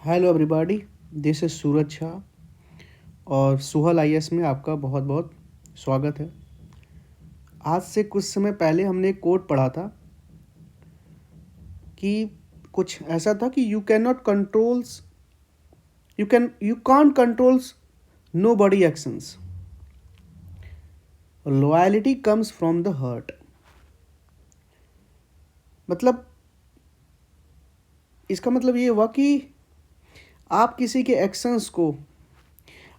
Hello everybody, this is सूरज शाह और सुहल IAS में आपका बहुत बहुत स्वागत है। आज से कुछ समय पहले हमने एक कोट पढ़ा था कि कुछ ऐसा था कि you can't controls nobody actions, loyalty comes from the heart. मतलब इसका मतलब ये हुआ कि आप किसी के एक्शंस को,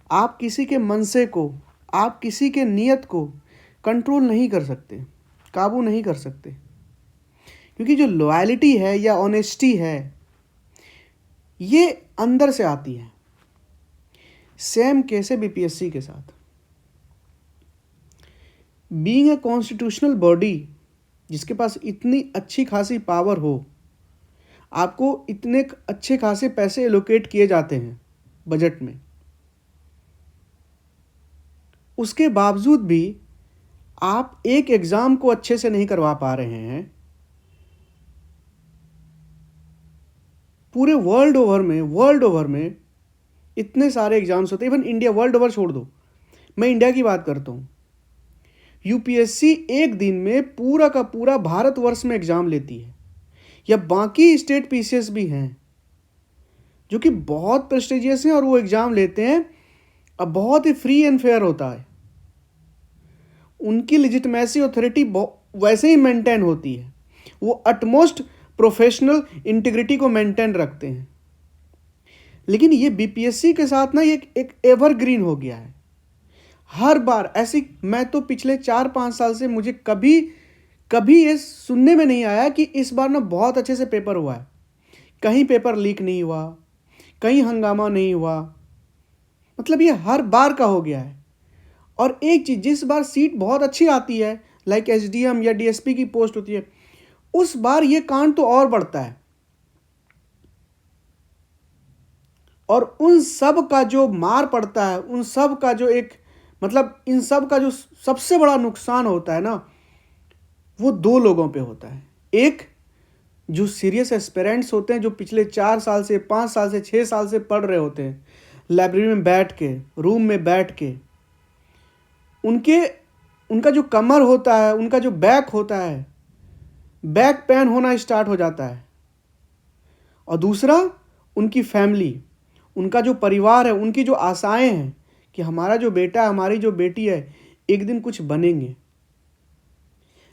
आप किसी के मनसे को, आप किसी के नियत को कंट्रोल नहीं कर सकते, काबू नहीं कर सकते, क्योंकि जो लॉयल्टी है या ऑनेस्टी है ये अंदर से आती है। सेम केस है बीपीएससी के साथ। बीइंग ए कॉन्स्टिट्यूशनल बॉडी जिसके पास इतनी अच्छी खासी पावर हो, आपको इतने अच्छे खासे पैसे एलोकेट किए जाते हैं बजट में, उसके बावजूद भी आप एक एग्ज़ाम को अच्छे से नहीं करवा पा रहे हैं। पूरे वर्ल्ड ओवर में इतने सारे एग्ज़ाम्स होते हैं, इवन इंडिया, वर्ल्ड ओवर छोड़ दो, मैं इंडिया की बात करता हूँ। यूपीएससी एक दिन में पूरा का पूरा भारतवर्ष में एग्ज़ाम लेती है, या बाकी स्टेट पीसीएस भी हैं जो कि बहुत प्रेस्टिजियस हैं और वो एग्ज़ाम लेते हैं। अब बहुत ही फ्री एंड फेयर होता है, उनकी लेजिटिमेसी अथॉरिटी वैसे ही मेंटेन होती है, वो अटमोस्ट प्रोफेशनल इंटीग्रिटी को मेंटेन रखते हैं। लेकिन ये बीपीएससी के साथ ना ये एक एवरग्रीन हो गया है। हर बार ऐसी, मैं तो पिछले 4-5 साल से मुझे कभी ये सुनने में नहीं आया कि इस बार ना बहुत अच्छे से पेपर हुआ है, कहीं पेपर लीक नहीं हुआ, कहीं हंगामा नहीं हुआ। मतलब ये हर बार का हो गया है। और एक चीज़, जिस बार सीट बहुत अच्छी आती है, लाइक एसडीएम या डीएसपी की पोस्ट होती है, उस बार ये कांड तो और बढ़ता है। और उन सब का जो मार पड़ता है, उन सब का जो एक मतलब इन सब का जो सबसे बड़ा नुकसान होता है ना, वो दो लोगों पे होता है। एक, जो सीरियस एस्पिरेंट्स होते हैं, जो पिछले 4 साल से, 5 साल से, 6 साल से पढ़ रहे होते हैं, लाइब्रेरी में बैठ के, रूम में बैठ के, उनका जो कमर होता है, उनका जो बैक होता है, बैक पेन होना स्टार्ट हो जाता है। और दूसरा, उनकी फैमिली, उनका जो परिवार है, उनकी जो आशाएं हैं कि हमारा जो बेटा, हमारी जो बेटी है, एक दिन कुछ बनेंगे।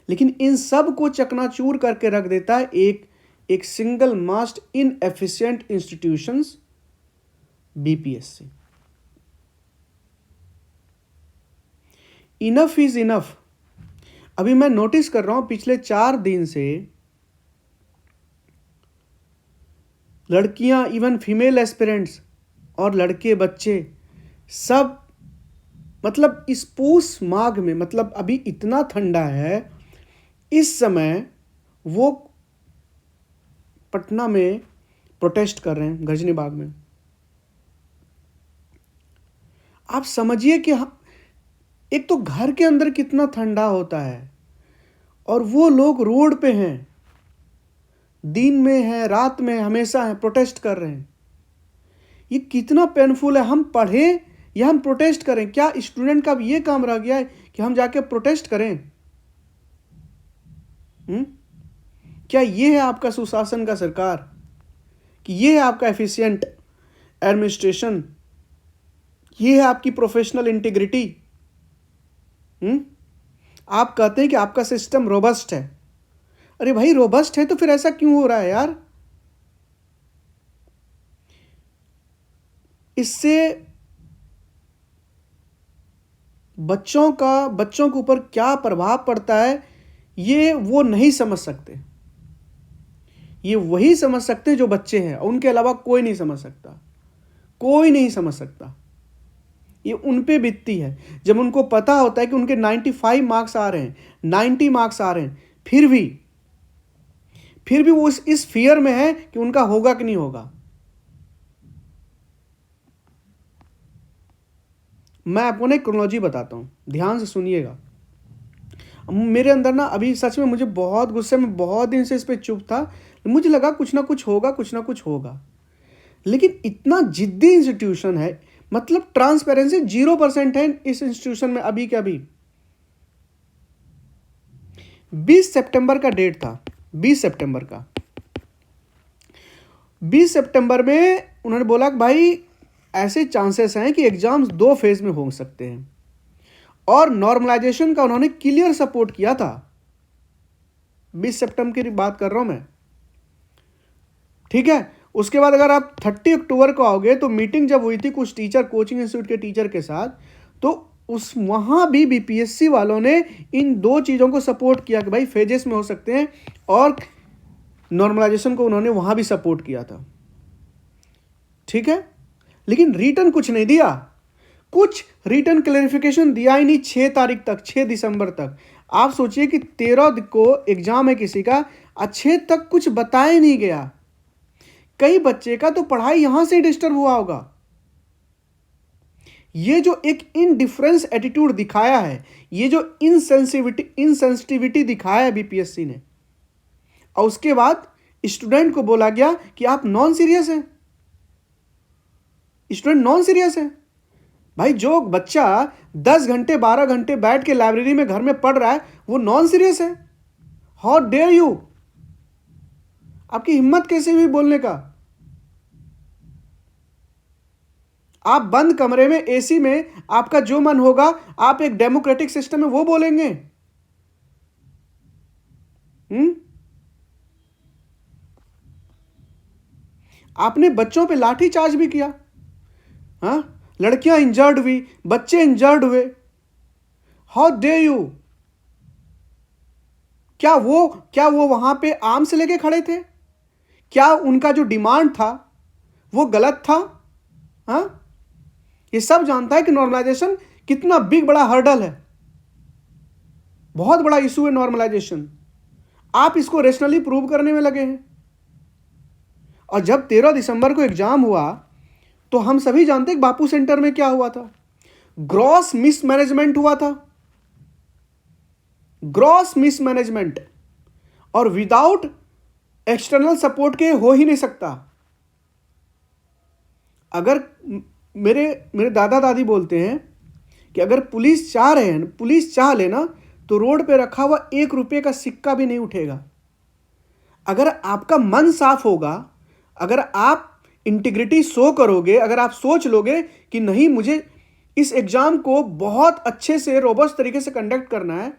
लेकिन इन सब को चकनाचूर करके रख देता है एक single most inefficient institutions, BPSC. Enough is enough. अभी मैं नोटिस कर रहा हूं पिछले 4 दिन से लड़कियां, इवन फीमेल एस्पिरेंट्स और लड़के बच्चे सब, मतलब इस पूस माघ में, मतलब अभी इतना ठंडा है इस समय, वो पटना में प्रोटेस्ट कर रहे हैं, गजनी बाग में। आप समझिए कि एक तो घर के अंदर कितना ठंडा होता है और वो लोग रोड पे हैं, दिन में है, रात में, हमेशा है, प्रोटेस्ट कर रहे हैं। ये कितना पेनफुल है। हम पढ़ें या हम प्रोटेस्ट करें? क्या स्टूडेंट का अब ये काम रह गया है कि हम जाके प्रोटेस्ट करें? क्या ये है आपका सुशासन का सरकार? कि ये है आपका एफिशिएंट एडमिनिस्ट्रेशन? ये है आपकी प्रोफेशनल इंटीग्रिटी? आप कहते हैं कि आपका सिस्टम रोबस्ट है। अरे भाई, रोबस्ट है तो फिर ऐसा क्यों हो रहा है यार? इससे बच्चों के ऊपर क्या प्रभाव पड़ता है, ये वो नहीं समझ सकते। ये वही समझ सकते जो बच्चे हैं, उनके अलावा कोई नहीं समझ सकता, कोई नहीं समझ सकता। ये उन पे बीतती है। जब उनको पता होता है कि उनके 95 मार्क्स आ रहे हैं, 90 मार्क्स आ रहे हैं, फिर भी वो इस फियर में है कि उनका होगा कि नहीं होगा। मैं आपको ना एक क्रोनोलॉजी बताता हूं, ध्यान से सुनिएगा। मेरे अंदर ना अभी सच में, मुझे बहुत गुस्से में, बहुत दिन से इस पे चुप था, मुझे लगा कुछ ना कुछ होगा, कुछ ना कुछ होगा। लेकिन इतना जिद्दी इंस्टीट्यूशन है, मतलब ट्रांसपेरेंसी 0% है इस इंस्टीट्यूशन में अभी के अभी। 20 सितंबर का डेट था, 20 सितंबर का। 20 सितंबर में उन्होंने बोला कि भाई ऐसे चांसेस हैं कि एग्जाम्स 2 फेज में हो सकते हैं, और नॉर्मलाइजेशन का उन्होंने क्लियर सपोर्ट किया था। 20 सितंबर की बात कर रहा हूं मैं, ठीक है। उसके बाद अगर आप 30 अक्टूबर को आओगे तो मीटिंग जब हुई थी कुछ टीचर, कोचिंग इंस्टीट्यूट के टीचर के साथ, तो उस वहां भी बीपीएससी वालों ने इन 2 चीज़ों को सपोर्ट किया कि भाई फेजेस में हो सकते हैं, और नॉर्मलाइजेशन को उन्होंने वहां भी सपोर्ट किया था, ठीक है। लेकिन रिटर्न कुछ नहीं दिया, कुछ रिटर्न क्लैरिफिकेशन दिया ही नहीं 6 तारीख तक, 6 दिसंबर तक। आप सोचिए कि 13 को एग्जाम है किसी का, 6 तक कुछ बताया नहीं गया। कई बच्चे का तो पढ़ाई यहां से डिस्टर्ब हुआ होगा। ये जो एक इनडिफरेंस एटीट्यूड दिखाया है, ये जो इनसेंसिटिविटी दिखाया है बीपीएससी ने, और उसके बाद स्टूडेंट को बोला गया कि आप नॉन सीरियस हैं, स्टूडेंट नॉन सीरियस है। भाई जो बच्चा 10 घंटे 12 घंटे बैठ के लाइब्रेरी में घर में पढ़ रहा है वो नॉन सीरियस है। हाउ डेयर यू, आपकी हिम्मत कैसे हुई बोलने का। आप बंद कमरे में एसी में आपका जो मन होगा, आप एक डेमोक्रेटिक सिस्टम में वो बोलेंगे। आपने बच्चों पे लाठी चार्ज भी किया, हाँ, लड़कियां इंजर्ड हुई, बच्चे इंजर्ड हुए। How day you. क्या वो वहां पे आर्म से लेके खड़े थे? क्या उनका जो डिमांड था वो गलत था? हाँ, ये सब जानता है कि नॉर्मलाइजेशन कितना बिग बड़ा हर्डल है, बहुत बड़ा इशू है नॉर्मलाइजेशन। आप इसको रेशनली प्रूव करने में लगे हैं। और जब 13 दिसंबर को एग्जाम हुआ तो हम सभी जानते हैं कि बापू सेंटर में क्या हुआ था। ग्रॉस मिसमैनेजमेंट हुआ था, ग्रॉस मिसमैनेजमेंट, और विदाउट एक्सटर्नल सपोर्ट के हो ही नहीं सकता। अगर मेरे दादा दादी बोलते हैं कि अगर पुलिस चाह रहे हैं, पुलिस चाह लेना तो रोड पे रखा हुआ 1 रुपये का सिक्का भी नहीं उठेगा। अगर आपका मन साफ होगा, अगर आप इंटीग्रिटी शो करोगे, अगर आप सोच लोगे कि नहीं मुझे इस एग्जाम को बहुत अच्छे से रोबस्ट तरीके से कंडक्ट करना है,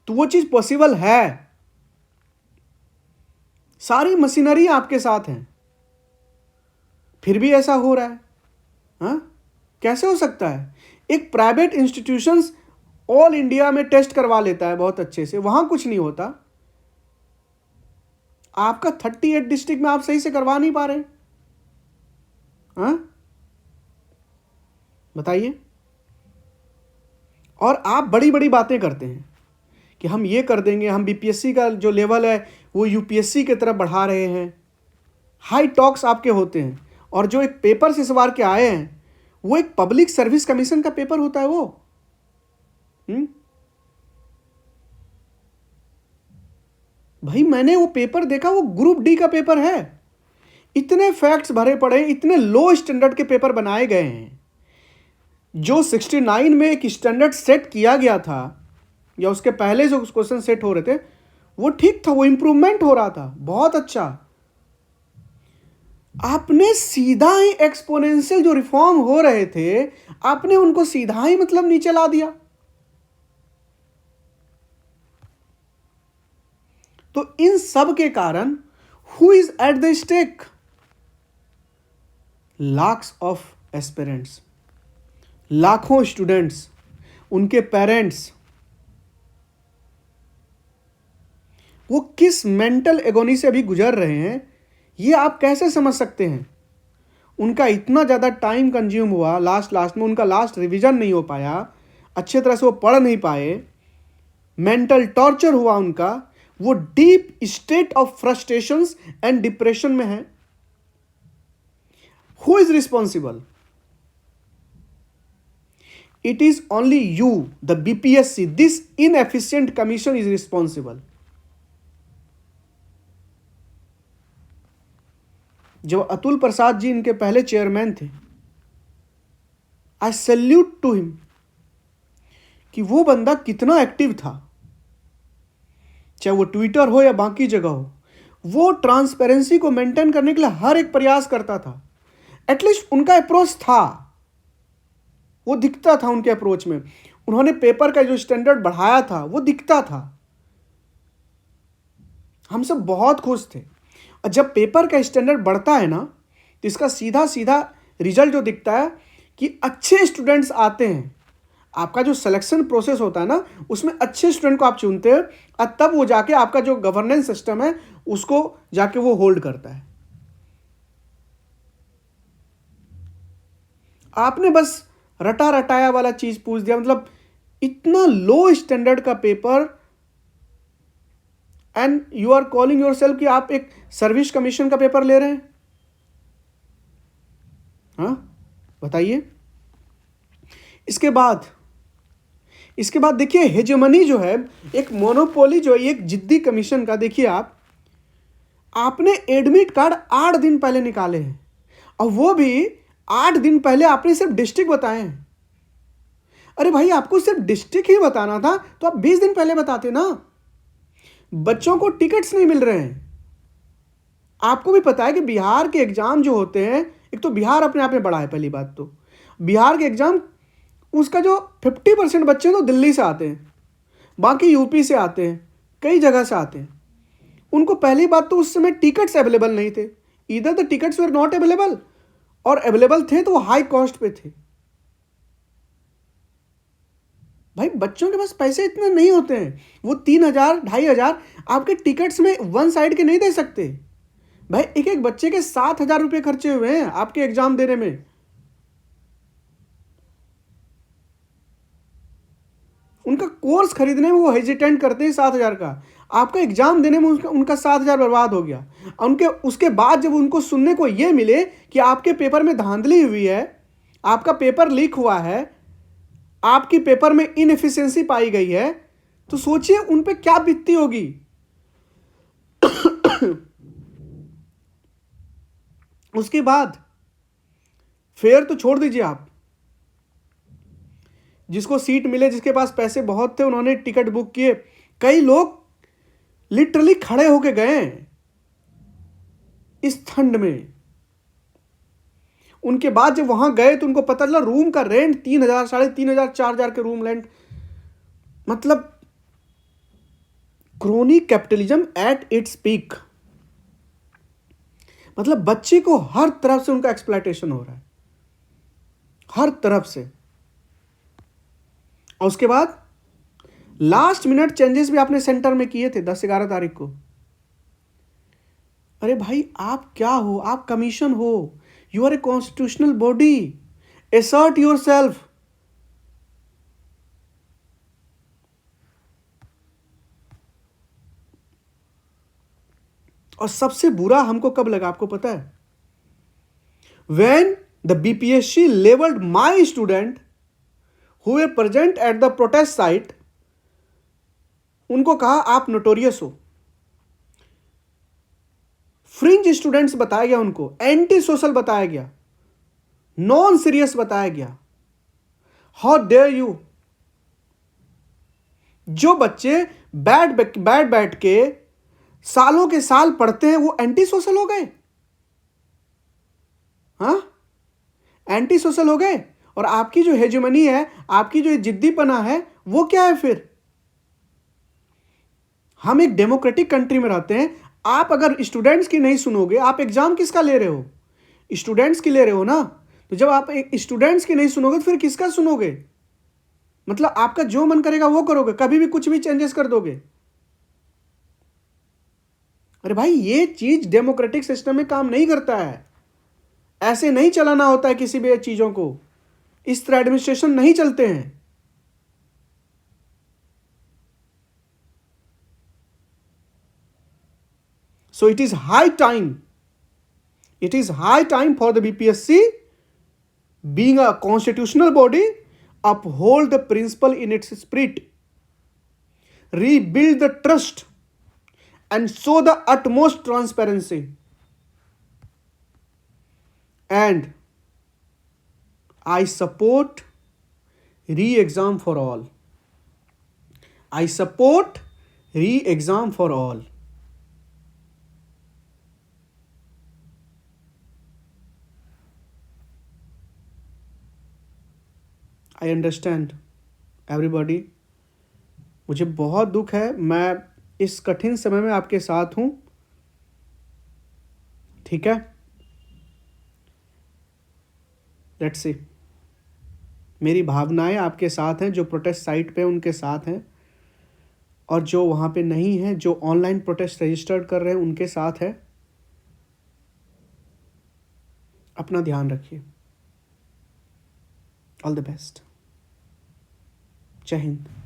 तो वो चीज पॉसिबल है। सारी मशीनरी आपके साथ है, फिर भी ऐसा हो रहा है। हाँ, कैसे हो सकता है? एक प्राइवेट इंस्टीट्यूशंस ऑल इंडिया में टेस्ट करवा लेता है बहुत अच्छे से, वहां कुछ नहीं होता। आपका 38 डिस्ट्रिक्ट में आप सही से करवा नहीं पा रहे। हाँ, बताइए। और आप बड़ी बड़ी बातें करते हैं कि हम ये कर देंगे, हम बीपीएससी का जो लेवल है वो यूपीएससी की तरफ बढ़ा रहे हैं। हाई टॉक्स आपके होते हैं, और जो एक पेपर से सवार के आए हैं वो एक पब्लिक सर्विस कमीशन का पेपर होता है वो। भाई मैंने वो पेपर देखा, वो ग्रुप डी का पेपर है। इतने फैक्ट्स भरे पड़े, इतने लो स्टैंडर्ड के पेपर बनाए गए हैं। जो 69 में एक स्टैंडर्ड सेट किया गया था, या उसके पहले जो क्वेश्चन सेट हो रहे थे वो ठीक था, वो इंप्रूवमेंट हो रहा था, बहुत अच्छा। आपने सीधा ही एक्सपोनेंशियल जो रिफॉर्म हो रहे थे, आपने उनको सीधा ही मतलब नीचे ला दिया। तो इन सब के कारण who is at the stake? Lakhs of aspirants, लाखों स्टूडेंट्स, उनके पेरेंट्स। वो किस मेंटल एगोनी से अभी गुजर रहे हैं ये आप कैसे समझ सकते हैं? उनका इतना ज़्यादा टाइम कंज्यूम हुआ, लास्ट में उनका लास्ट रिवीजन नहीं हो पाया, अच्छे तरह से वो पढ़ नहीं पाए, मेंटल टॉर्चर हुआ उनका, वो deep state of frustrations and depression में है। Who is responsible? It is only you, the BPSC, this inefficient commission is responsible. जब अतुल प्रसाद जी इनके पहले चेयरमैन थे, आई सैल्यूट टू हिम कि वो बंदा कितना एक्टिव था, चाहे वो ट्विटर हो या बाकी जगह हो, वो ट्रांसपेरेंसी को मेंटेन करने के लिए हर एक प्रयास करता था। एटलीस्ट उनका अप्रोच था, वो दिखता था उनके अप्रोच में। उन्होंने पेपर का जो स्टैंडर्ड बढ़ाया था वो दिखता था। हम सब बहुत खुश थे। और जब पेपर का स्टैंडर्ड बढ़ता है ना, तो इसका सीधा सीधा रिजल्ट जो दिखता है कि अच्छे स्टूडेंट्स आते हैं। आपका जो सिलेक्शन प्रोसेस होता है ना, उसमें अच्छे स्टूडेंट को आप चुनते हैं, और तब वो जाके आपका जो गवर्नेंस सिस्टम है उसको जाके वो होल्ड करता है। आपने बस रटा रटाया वाला चीज पूछ दिया, मतलब इतना लो स्टैंडर्ड का paper, and you are calling yourself कि आप एक सर्विस कमीशन का पेपर ले रहे हैं। हाँ, बताइए। इसके बाद देखिए, हेजेमनी जो है, एक मोनोपोली जो है, एक जिद्दी कमीशन का। देखिए आपने एडमिट कार्ड 8 दिन पहले निकाले हैं, और वो भी 8 दिन पहले आपने सिर्फ डिस्ट्रिक्ट बताए हैं। अरे भाई, आपको सिर्फ डिस्ट्रिक्ट ही बताना था तो आप 20 दिन पहले बताते ना। बच्चों को टिकट्स नहीं मिल रहे हैं। आपको भी पता है कि बिहार के एग्जाम जो होते हैं, एक तो बिहार अपने आप में बड़ा है, पहली बात तो बिहार के एग्जाम, उसका जो 50% बच्चे तो दिल्ली से आते हैं, बाकी यूपी से आते हैं, कई जगह से आते हैं। उनको पहली बात तो उस समय टिकट्स अवेलेबल नहीं थे, इधर the tickets were not available, और अवेलेबल थे तो वो हाई कॉस्ट पे थे। भाई, बच्चों के पास पैसे इतने नहीं होते हैं, वो 3,000 2,500 आपके टिकट्स में वन साइड के नहीं दे सकते। भाई, एक एक बच्चे के 7,000 रुपये खर्चे हुए हैं आपके एग्जाम देने में। उनका कोर्स खरीदने में वो हेजिटेंट करते हैं 7,000 का, आपका एग्जाम देने में उनका 7,000 बर्बाद हो गया। उसके बाद जब उनको सुनने को ये मिले कि आपके पेपर में धांधली हुई है, आपका पेपर लीक हुआ है, आपकी पेपर में इनएफिशिएंसी पाई गई है, तो सोचिए उन पे क्या बीतती होगी। उसके बाद फेयर तो छोड़ दीजिए आप, जिसको सीट मिले, जिसके पास पैसे बहुत थे, उन्होंने टिकट बुक किए। कई लोग लिटरली खड़े होके गए इस ठंड में। उनके बाद जब वहां गए तो उनको पता चला रूम का रेंट 3,000, 3,500, 4,000 के रूम रेंट। मतलब crony capitalism at its peak. मतलब बच्चे को हर तरफ से उनका एक्सप्लॉयटेशन हो रहा है, हर तरफ से। और उसके बाद लास्ट मिनट चेंजेस भी आपने सेंटर में किए थे 10-11 तारीख को। अरे भाई, आप क्या हो? आप कमीशन हो, you are a constitutional body, assert yourself. और सबसे बुरा हमको कब लगा आपको पता है? When the BPSC labeled my student who were present at the protest site, उनको कहा आप नोटोरियस हो। फ्रिंज स्टूडेंट्स बताया गया, उनको एंटी सोशल बताया गया, नॉन सीरियस बताया गया। How dare you! जो बच्चे बैठ के सालों के साल पढ़ते हैं, वो एंटी सोशल हो गए। हाँ, एंटी सोशल हो गए। और आपकी जो हेजेमनी है, आपकी जो जिद्दीपना है, वो क्या है फिर? हम एक डेमोक्रेटिक कंट्री में रहते हैं। आप अगर स्टूडेंट्स की नहीं सुनोगे, आप एग्जाम किसका ले रहे हो? स्टूडेंट्स की ले रहे हो ना। तो जब आप स्टूडेंट्स की नहीं सुनोगे तो फिर किसका सुनोगे? मतलब आपका जो मन करेगा वो करोगे, कभी भी कुछ भी चेंजेस कर दोगे। अरे भाई, ये चीज डेमोक्रेटिक सिस्टम में काम नहीं करता है। ऐसे नहीं चलाना होता है किसी भी चीजों को। इस तरह एडमिनिस्ट्रेशन नहीं चलते हैं। So it is high time for the BPSC, being a constitutional body, uphold the principle in its spirit, rebuild the trust, and show the utmost transparency. and I support re-exam for all. I support re-exam for all. I understand everybody. मुझे बहुत दुख है, मैं इस कठिन समय में आपके साथ हूं, ठीक है. लेट्स सी, मेरी भावनाएं आपके साथ हैं, जो प्रोटेस्ट साइट पे उनके साथ हैं, और जो वहाँ पे नहीं हैं, जो ऑनलाइन प्रोटेस्ट रजिस्टर्ड कर रहे हैं उनके साथ है. अपना ध्यान रखिए. All the best. जय हिंद.